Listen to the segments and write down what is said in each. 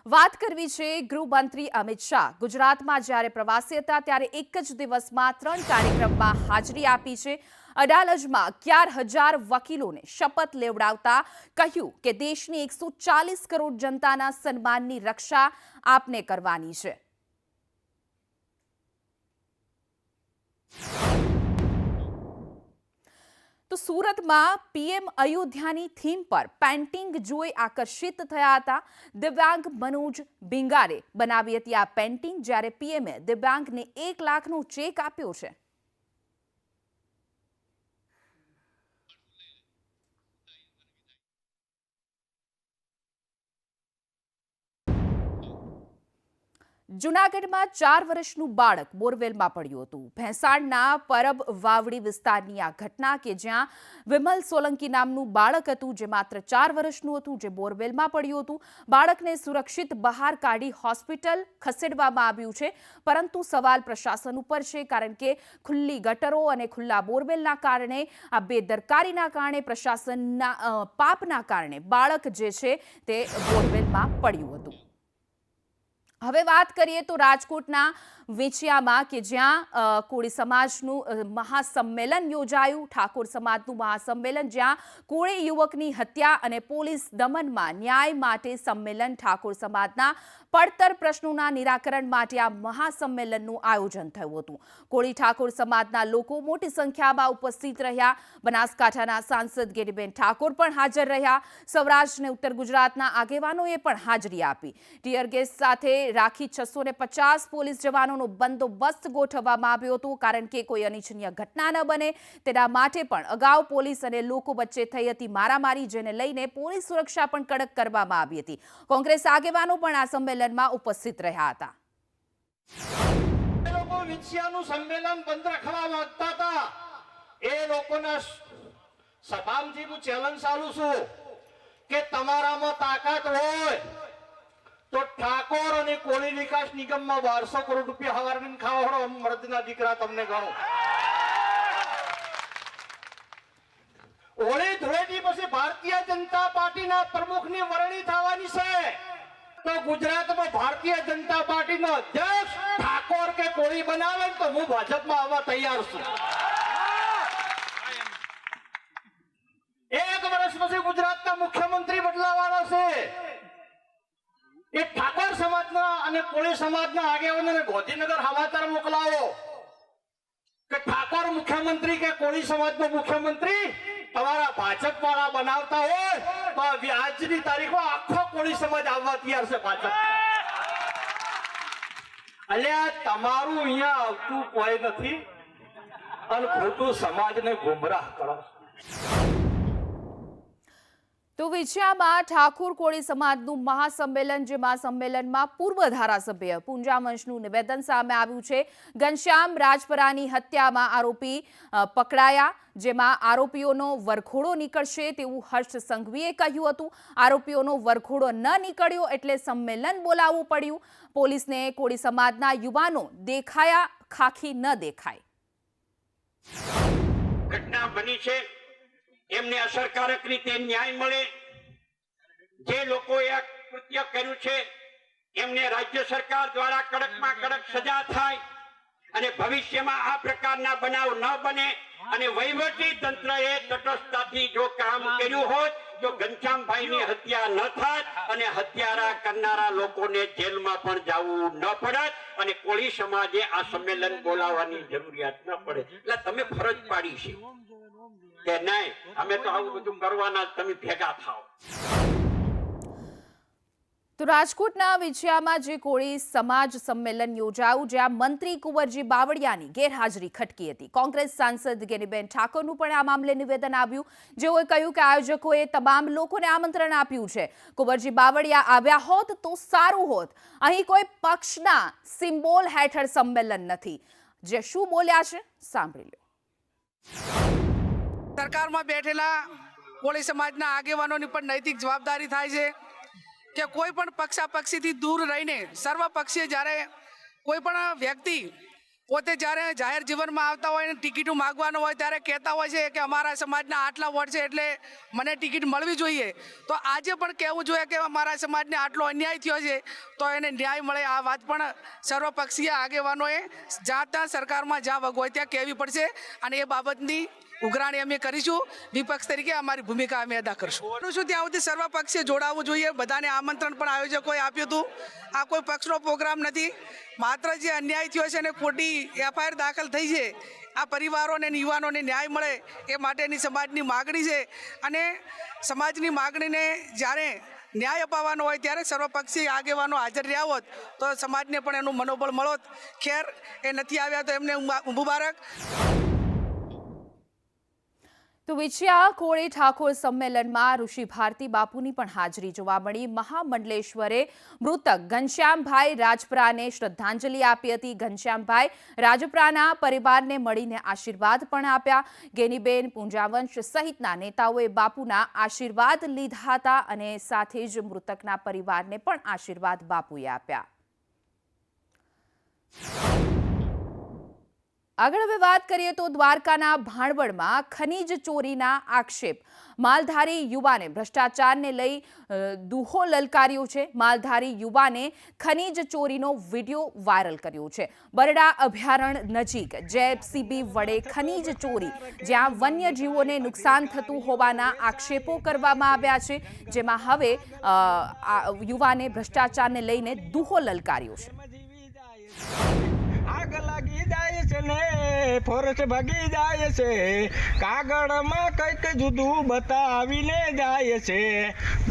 વાત કરવી છે ગૃહમંત્રી અમિત શાહ ગુજરાતમાં જ્યારે પ્રવાસી હતા ત્યારે એક જ દિવસમાં 3 કાર્યક્રમમાં હાજરી આપી છે। અડાલજમાં 11,000 વકીલોને શપથ લેવડાવતા કહ્યું કે દેશની 140 કરોડ જનતાના સન્માનની રક્ષા આપને કરવાની છે। તો સુરતમાં પીએમ અયોધ્યાની થીમ પર પેન્ટિંગ જોઈ આકર્ષિત થયા હતા। દિવ્યાંગ મનોજ ભીંગારે બનાવી હતી આ પેન્ટિંગ, જ્યારે પીએમએ દિવ્યાંગને 1 લાખનો ચેક આપ્યો છે। જૂનાગઢમાં 4 વર્ષનું બાળક બોરવેલમાં પડ્યું હતું। ભેંસાણના પરબ વાવડી વિસ્તારની આ ઘટના કે જ્યાં વિમલ સોલંકી નામનું બાળક હતું જે માત્ર 4 વર્ષનું હતું, જે બોરવેલમાં પડ્યું હતું। બાળકને સુરક્ષિત બહાર કાઢી હોસ્પિટલ ખસેડવામાં આવ્યું છે, પરંતુ સવાલ પ્રશાસન ઉપર છે, કારણ કે ખુલ્લી ગટરો અને ખુલ્લા બોરવેલના કારણે, આ બેદરકારીના કારણે, પ્રશાસનના પાપના કારણે બાળક જે છે તે બોરવેલમાં પડ્યું હતું। હવે વાત કરીએ તો રાજકોટના વેચિયામાં કે જ્યાં કોળી સમાજનું મહાસંમેલન યોજાયું। ઠાકોર સમાજનું મહાસંમેલન, જ્યાં કોળી યુવકની હત્યા અને પોલીસ દમનમાં ન્યાય માટે સંમેલન। ઠાકોર સમાજના પડતર પ્રશ્નોના નિરાકરણ માટે આ મહાસંમેલનનું આયોજન થયું હતું। કોળી ઠાકોર સમાજના લોકો મોટી સંખ્યામાં ઉપસ્થિત રહ્યા। બનાસકાંઠાના સાંસદ ગેનીબેન ઠાકોર પણ હાજર રહ્યા। સૌરાષ્ટ્ર અને ઉત્તર ગુજરાતના આગેવાનોએ પણ હાજરી આપી। ટીયર ગેસ સાથે રાખી 650 પોલીસ જવાનોનો બંદોબસ્ત ગોઠવવામાં આવ્યો હતો, કારણ કે કોઈ અનિચ્છનીય ઘટના ન બને તેના માટે પણ અગાઉ પોલીસ અને લોકો વચ્ચે થઈ હતી મારામારી, જેને લઈને પોલીસ સુરક્ષા પણ કડક કરવામાં આવી હતી। કોંગ્રેસ આગેવાનો પણ આ સંમેલનમાં ઉપસ્થિત રહ્યા હતા। લોકો વિછિયાનું સંમેલન બંધ રાખવા માંગતા હતા, એ લોકોના સભામથી હું ચેલેન્જ ચાલું છું કે તમારામાં તાકાત હોય તો ઠાકોર અને કોળી વિકાસ નિગમમાં 1200 કરોડ રૂપિયા હવારને ખાવા મર્દના દીકરા તમને ગણો। હોળી ધૂળેટી પછી ભારતીય જનતા પાર્ટીના પ્રમુખની વરણી થવાની છે, તો ગુજરાતમાં ભારતીય જનતા પાર્ટીનો અધ્યક્ષ ઠાકોર કે કોળી બનાવે તો હું ભાજપમાં આવવા તૈયાર છું। 1 વર્ષ પછી ગુજરાતના મુખ્યમંત્રી બદલાવાના છે। એ ઠાકોર સમાજના અને કોળી સમાજના આગેવાનોને ગાંધીનગર સમાચાર મોકલાવો કે ઠાકોર મુખ્યમંત્રી કે કોળી સમાજનો મુખ્યમંત્રી તમારા ભાજપ વાળા બનાવતા હોય તો આજની તારીખમાં આખો કોળી સમાજ આવવા તૈયાર છે ભાજપ। અલ્યા તમારું અહીંયા આવતું કોઈ નથી અને ખોટું સમાજને ગુમરાહ કરો। તો વિછિયામાં ઠાકોર કોળી સમાજનું મહાસંમેલન, જે મહાસંમેલનમાં પૂર્વ ધારાસભ્ય પૂંજા વંશનું નિવેદન સામે આવ્યું છે। ઘનશ્યામ રાજપરાની હત્યામાં આરોપી પકડાયા, જેમાં આરોપીઓનો વરઘોડો નીકળશે તેવું હર્ષ સંઘવીએ કહ્યું હતું। આરોપીઓનો વરઘોડો ન નીકળ્યો એટલે સંમેલન બોલાવવું પડ્યું। પોલીસને કોળી સમાજના યુવાનો દેખાયા, ખાખી ન દેખાય। ઘટના બની છે, એમને અસરકારક રીતે ન્યાય મળે। જે લોકોએ આ કૃત્ય કર્યું છે એમને રાજ્ય સરકાર દ્વારા કડકમાં કડક સજા થાય અને ભવિષ્યમાં આ પ્રકારના બનાવ ન બને અને વહીવટી તંત્રએ તટસ્થતાથી જો કામ કર્યું હોત તો ઘનશ્યામભાઈની હત્યા ન થાત અને હત્યારા કરનારા લોકોને જેલમાં પણ જવું ન પડત અને કોળી સમાજે આ સંમેલન બોલાવવાની જરૂરિયાત ન પડે। એટલે તમે ફરજ પાડી છે કે નહીં, અમે તો આવું બધું કરવાના, તમે ભેગા થાઓ। તો રાજકોટના વિછિયામાં જે કોળી સમાજ સંમેલન યોજાયું, જ્યાં મંત્રી કુંવરજી બાવળિયાની ગેરહાજરી ખટકી હતી। કોંગ્રેસ સાંસદ ગેનીબેન ઠાકોરનું પણ આ મામલે નિવેદન આવ્યું, જેઓએ કહ્યું કે આયોજકોએ તમામ લોકોને આમંત્રણ આપ્યું છે। કુંવરજી બાવળિયા આવ્યા હોત તો સારું હોત। અહીં કોઈ પક્ષના સિમ્બોલ હેઠળ સંમેલન નથી। જે શું બોલ્યા છે સાંભળી લો। સરકારમાં બેઠેલા કોળી સમાજના આગેવાનોની પણ નૈતિક જવાબદારી થાય છે કે કોઈ પણ પક્ષાપક્ષીથી દૂર રહીને સર્વપક્ષીય જ્યારે કોઈ પણ વ્યક્તિ પોતે જ્યારે જાહેર જીવનમાં આવતા હોય ને ટિકિટો માગવાનો હોય ત્યારે કહેતા હોય છે કે અમારા સમાજના આટલા વોટ છે એટલે મને ટિકિટ મળવી જોઈએ. તો આજે પણ કહેવું જોઈએ કે અમારા સમાજને આટલો અન્યાય થયો છે તો એને ન્યાય મળે. આ વાત પણ સર્વપક્ષીય આગેવાનોએ જ્યાં ત્યાં સરકારમાં જ્યાં વગ હોય ત્યાં કહેવી પડશે અને એ બાબતની ઉઘરાણી અમે કરીશું. વિપક્ષ તરીકે અમારી ભૂમિકા અમે અદા કરશું. શું ત્યાં સુધી સર્વપક્ષીય જોડાવવું જોઈએ. બધાને આમંત્રણ પણ આયોજકોએ આપ્યું હતું. આ કોઈ પક્ષનો પ્રોગ્રામ નથી. માત્ર જે અન્યાય થયો છે અને ખોટી એફઆઈઆર દાખલ થઈ છે આ પરિવારોને અને યુવાનોને ન્યાય મળે એ માટેની સમાજની માગણી છે અને સમાજની માગણીને જ્યારે ન્યાય અપાવવાનો હોય ત્યારે સર્વપક્ષીય આગેવાનો હાજર રહ્યા હોત તો સમાજને પણ એનું મનોબળ મળોત. ખેર એ નથી આવ્યા તો એમને મુબારક. તો વિછિયા કોળી ઠાકોર સંમેલનમાં ઋષિ ભારતી બાપુની પણ હાજરી જોવા મળી. મહામંડલેશ્વરે મૃતક ઘનશ્યામભાઈ રાજપરાને શ્રદ્ધાંજલિ આપી હતી. ઘનશ્યામભાઈ રાજપરાના પરિવારને મળીને આશીર્વાદ પણ આપ્યા. ગેનીબેન પૂંજાવંશ સહિતના નેતાઓએ બાપુના આશીર્વાદ લીધા હતા અને સાથે જ મૃતકના પરિવારને પણ આશીર્વાદ બાપુએ આપ્યા. આગળ હવે વાત કરીએ તો દ્વારકાના ભાણવડમાં ખનીજ ચોરીના આક્ષેપ. માલધારી યુવાને ભ્રષ્ટાચારને લઈ દુહો લલકાર્યો છે. માલધારી યુવાને ખનીજ ચોરીનો વિડીયો વાયરલ કર્યો છે. બરડા અભયારણ્ય નજીક જેસીબી વડે ખનીજ ચોરી, જ્યાં વન્યજીવોને નુકસાન થતું હોવાના આક્ષેપો કરવામાં આવ્યા છે, જેમાં હવે યુવાને ભ્રષ્ટાચારને લઈને દુહો લલકાર્યો છે. આગ લાગી જાય છે ને ફોરસ ભાગી જાય છે, કાગળમાં કંઈક જુદું બતાવીને જાય છે,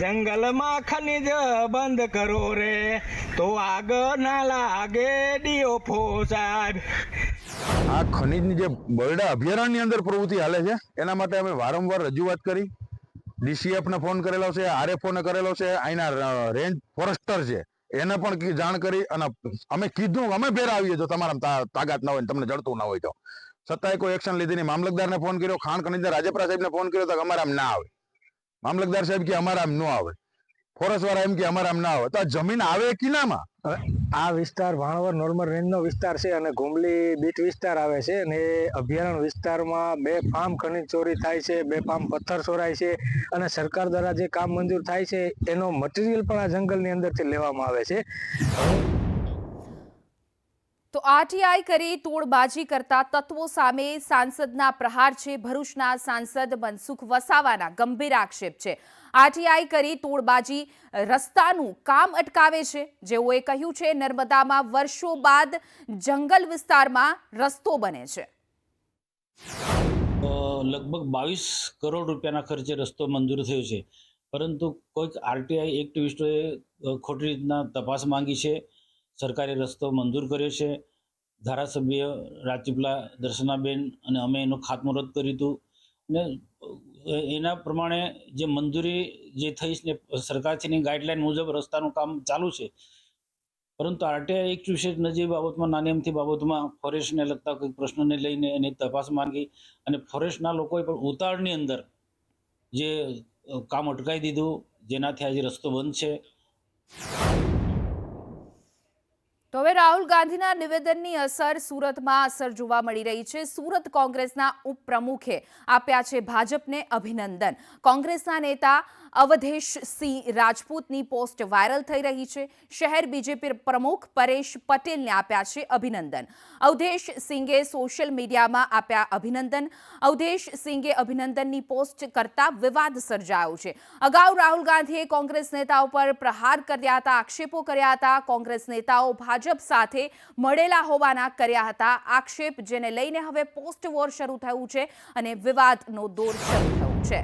જંગલમાં ખનીજ બંધ કરો રે તો આગ ના લાગે ડીઓફો સાહેબ. આ ખનીજની જે બરડા અભયારણ્યની અંદર પ્રવૃત્તિ હાલે છે એના માટે અમે વારંવાર રજૂઆત કરી. ડીસીએફને ફોન કરેલો છે, આરએફઓને કરેલો છે, અહીંના રેન્જ ફોરેસ્ટર છે એને પણ જાણ કરી અને અમે કીધું અમે ભેરા આવીએ જો તમારા તાકાત ના હોય તમને જડતું ના હોય તો, છતાંય કોઈ એક્શન લીધી નહીં. મામલતદારને ફોન કર્યો, ખાણ ખનીજના રાજપરા સાહેબને ફોન કર્યો તો અમારા આમ ના આવે. મામલતદાર સાહેબ કે અમારા આમ ન આવે, ફોરેસ્ટ વાળા એમ કે અમારા આમ ના આવે. તો આ જમીન આવે કિનામાં? આ વિસ્તાર ભાણવડ નોર્મલ રેન્જનો વિસ્તાર છે અને ગુમલી બીટ વિસ્તાર આવે છે અને એ અભયારણ્ય વિસ્તારમાં 2 ફાર્મ ખનીજ ચોરી થાય છે, 2 ફાર્મ પથ્થર ચોરાય છે અને સરકાર દ્વારા જે કામ મંજૂર થાય છે એનો મટીરિયલ પણ આ જંગલની અંદરથી લેવામાં આવે છે. તો આરટીઆઈ કરી તોડબાજી કરતા તત્વો સામે સાંસદના પ્રહાર છે. ભરૂચના સાંસદ મનસુખ વસાવાના ગંભીર આક્ષેપ છે. આરટીઆઈ કરી તોડબાજી રસ્તાનું કામ અટકાવે છે. જેઓએ કહ્યું છે નર્મદામાં વર્ષો બાદ જંગલ વિસ્તારમાં રસ્તો બને છે. લગભગ 22 કરોડ રૂપિયાના ખર્ચે રસ્તો મંજૂર થયો છે, પરંતુ કોઈક આરટીઆઈ એક્ટિવિસ્ટોએ ખોટી રીતના તપાસ માંગી છે. સરકારે રસ્તો મંજૂર કર્યો છે. ધારાસભ્ય રાજપીપળા દર્શનાબેન અને અમે એનો ખાતમુહૂર્ત કર્યું હતું અને એના પ્રમાણે જે મંજૂરી જે થઈ છે સરકારશ્રીની ગાઈડલાઈન મુજબ રસ્તાનું કામ ચાલુ છે, પરંતુ આરટીઆઈ એક્ટિવિસ્ટને જે બાબતમાં નાની અમથી બાબતમાં ફોરેસ્ટને લગતા કોઈ પ્રશ્નોને લઈને એની તપાસ માંગી અને ફોરેસ્ટના લોકોએ પણ ઉતાવળની અંદર જે કામ અટકાવી દીધું, જેનાથી આજે રસ્તો બંધ છે. તો હવે રાહુલ ગાંધીના નિવેદનની સુરતમાં અસર જોવા મળી રહી છે. સુરત કોંગ્રેસના ઉપપ્રમુખે આપ્યા છે ભાજપને અભિનંદન. કોંગ્રેસના નેતા અવધેશસિંહ રાજપૂતની પોસ્ટ વાયરલ થઈ રહી છે. શહેર બીજેપી પ્રમુખ પરેશ પટેલને આપ્યા છે અભિનંદન. અવધેશ સિંઘે સોશિયલ મીડિયામાં આપ્યા અભિનંદન. અવધેશ સિંઘે અભિનંદનની પોસ્ટ કરતા વિવાદ સર્જાયો છે. અગાઉ રાહુલ ગાંધીએ કોંગ્રેસ નેતાઓ પર પ્રહાર કર્યા હતા, આક્ષેપો કર્યા હતા. કોંગ્રેસ નેતાઓ ભાજપ સાથે મળેલા હોવાના કર્યા હતા આક્ષેપ, જેને લઈને હવે પોસ્ટ વોર શરૂ થયું છે અને વિવાદનો દોર શરૂ થયો છે.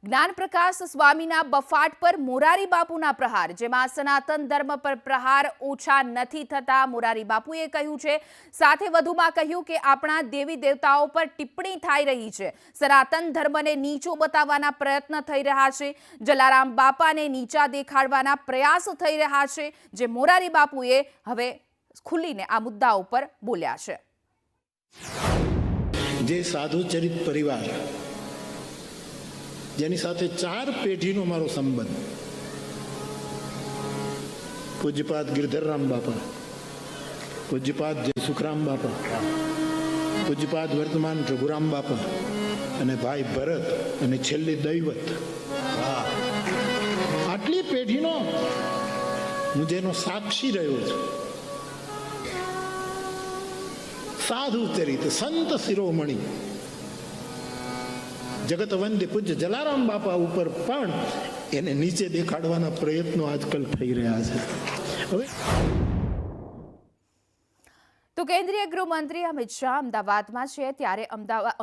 જ્ઞાનપ્રકાશ સ્વામીના બફાટ પર મોરારી બાપુના પ્રહાર, જેમાં સનાતન ધર્મ પર પ્રહાર ઓછા નથી થતા, મોરારી બાપુએ કહ્યું છે. સાથે વધુમાં કહ્યું કે આપણા દેવી દેવતાઓ પર ટિપ્પણી થઈ રહી છે. સનાતન ધર્મને નીચો બતાવવાના પ્રયત્ન થઈ રહ્યા છે. જલારામ બાપાને નીચા દેખાડવાના પ્રયાસ થઈ રહ્યા છે, જે મોરારી બાપુએ હવે ખુલીને આ મુદ્દાઓ પર બોલ્યા છે. જે સાધુ ચરિત પરિવાર જેની સાથે 4 પેઢીનો મારો સંબંધ, પૂજ્યપાદ ગિરધરરામ બાપા, પૂજ્યપાદ જયસુખરામ બાપા, પૂજ્યપાદ વર્તમાન રઘુરામ બાપા અને ભાઈ ભરત અને છેલ્લી દૈવત, આટલી પેઢીનો હું જેનો સાક્ષી રહ્યો છું, સાધુ ચરિત સંત શિરોમણી જગત વંદ્ય પૂજ્ય જલારામ બાપા ઉપર પણ એને નીચે દેખાડવાના પ્રયત્નો આજકાલ થઈ રહ્યા છે. હવે તો કેન્દ્રીય ગૃહમંત્રી અમિત શાહ અમદાવાદમાં છે ત્યારે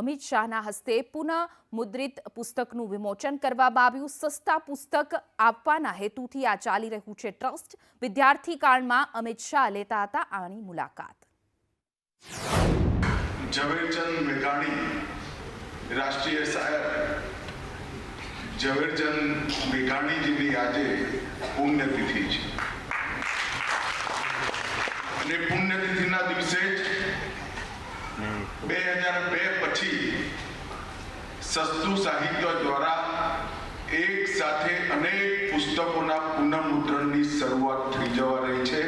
અમિત શાહના હસ્તે પુનઃ મુદ્રિત પુસ્તકનું વિમોચન કરવામાં આવ્યું. સસ્તા પુસ્તક આપવાના હેતુથી આ ચાલી રહ્યું છે ટ્રસ્ટ. વિદ્યાર્થી કાળમાં અમિત શાહ લેતા હતા આની મુલાકાત. ઝવેરચંદ મેઘાણી રાષ્ટ્રીય શાયર ઝવેરચંદ મેઘાણીજીની આજે પુણ્યતિથિ છે અને પુણ્યતિથિના દિવસે જ 2002 પછી સસ્તું સાહિત્ય દ્વારા એક સાથે અનેક પુસ્તકોના પુનઃમુદ્રણની શરૂઆત થઈ જવા રહી છે.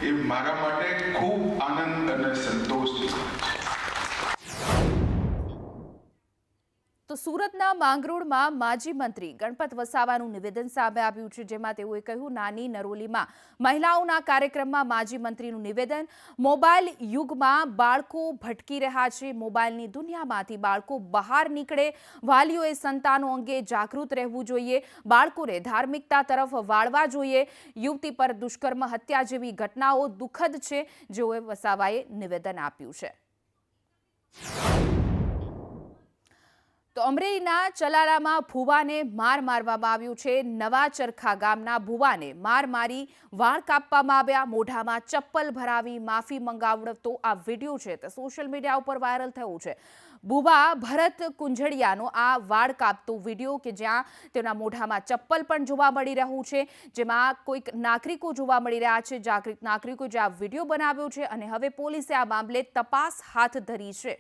એ મારા માટે ખૂબ આનંદ અને સંતોષ છે. તો સુરતના માંગરોળમાં માજી મંત્રી ગણપત વસાવાનું નિવેદન સામે આવ્યું છે, જેમાં તેઓએ કહ્યું નાની નરોલીમાં મહિલાઓના કાર્યક્રમમાં માજી મંત્રીનું નિવેદન. મોબાઈલ યુગમાં બાળકો ભટકી રહ્યા છે. મોબાઈલની દુનિયામાંથી બાળકો બહાર નીકળે. વાલીઓએ સંતાનો અંગે જાગૃત રહેવું જોઈએ. બાળકોને ધાર્મિકતા તરફ વાળવા જોઈએ. યુવતી પર દુષ્કર્મ હત્યા જેવી ઘટનાઓ દુઃખદ છે, જેઓએ વસાવાએ નિવેદન આપ્યું છે. તો અમરેલીના ચલાલામાં ભુવાને માર મારવામાં આવ્યું છે. નવા ચરખા ગામના ભુવાને માર મારી વાળ કાપવામાં આવ્યા. મોઢામાં ચપ્પલ ભરાવી માફી મંગાવતો આ વિડીયો છે તે સોશિયલ મીડિયા ઉપર વાયરલ થયો છે. ભુવા ભરત કુંજડિયાનો આ વાળ કાપતો વિડીયો કે જ્યાં તેના મોઢામાં ચપ્પલ પણ જોવા મળી રહ્યું છે, જેમાં કોઈક નાગરિકો જોવા મળી રહ્યા છે. જાગૃત નાગરિકો જે આ વિડીયો બનાવ્યો છે અને હવે પોલીસે આ મામલે તપાસ હાથ ધરી છે.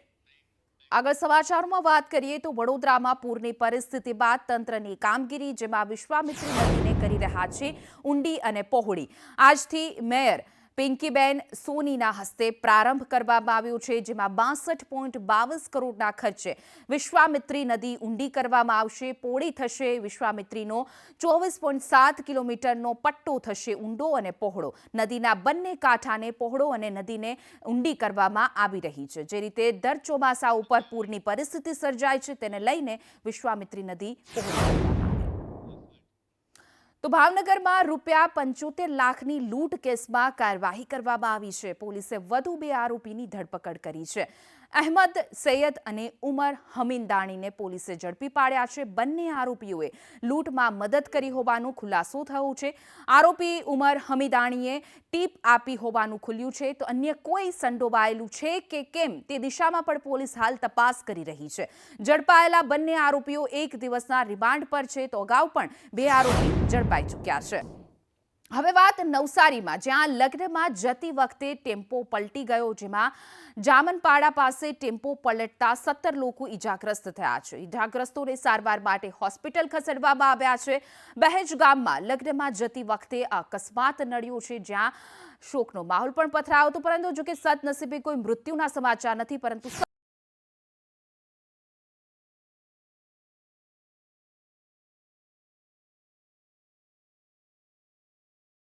આગળ સમાચારોમાં વાત કરીએ તો વડોદરામાં પૂરની પરિસ્થિતિ બાદ તંત્રની કામગીરી, જેમાં વિશ્વામિત્રી નદીને કરી રહ્યા છે ઊંડી અને પહોળી. આજથી મેયર પિંકીબેન સોનીના હસ્તે પ્રારંભ કરવામાં આવ્યો છે, જેમાં 62.22 કરોડના ખર્ચે વિશ્વામિત્રી નદી ઊંડી કરવામાં આવશે, પહોળી થશે. વિશ્વામિત્રીનો 24.7 કિલોમીટરનો પટ્ટો થશે ઊંડો અને પહોળો. નદીના બંને કાંઠાને પહોળો અને નદીને ઊંડી કરવામાં આવી રહી છે. જે રીતે દર ચોમાસા ઉપર પૂરની પરિસ્થિતિ સર્જાય છે, તેને લઈને વિશ્વામિત્રી નદી પહોળી કરવામાં આવી. તો ભાવનગરમાં ₹75 લાખની લૂંટ કેસમાં કાર્યવાહી કરવામાં આવી છે. પોલીસે વધુ 2 આરોપીની ધરપકડ કરી છે. અહેમદ સૈયદ અને ઉમર હમીદાણીને પોલીસે ઝડપી પાડ્યા છે. બંને આરોપીઓએ લૂંટમાં મદદ કરી હોવાનો ખુલાસો થયો છે. આરોપી ઉમર હમીદાણીએ ટીપ આપી હોવાનું ખુલ્યું છે. તો અન્ય કોઈ સંડોવાયેલું છે કે કેમ તે દિશામાં પણ પોલીસ હાલ તપાસ કરી રહી છે. ઝડપાયેલા બંને આરોપીઓ 1 દિવસના રિમાન્ડ પર છે. તો અગાઉ પણ 2 આરોપી ઝડપાઈ ચૂક્યા છે. હવે વાત નવસારીમાં, જ્યાં લગ્નમાં જતી વખતે ટેમ્પો પલટી ગયો, જેમાં જામનપાડા પાસે ટેમ્પો પલટતા 17 લોકો ઈજાગ્રસ્ત થયા છે. ઈજાગ્રસ્તોને સારવાર માટે હોસ્પિટલ ખસેડવામાં આવ્યા છે. બહેજ ગામમાં લગ્નમાં જતી વખતે અકસ્માત નડ્યો છે, જ્યાં શોકનો માહોલ પણ પથરાયો હતો, પરંતુ જોકે સદનસીબે કોઈ મૃત્યુના સમાચાર નથી, પરંતુ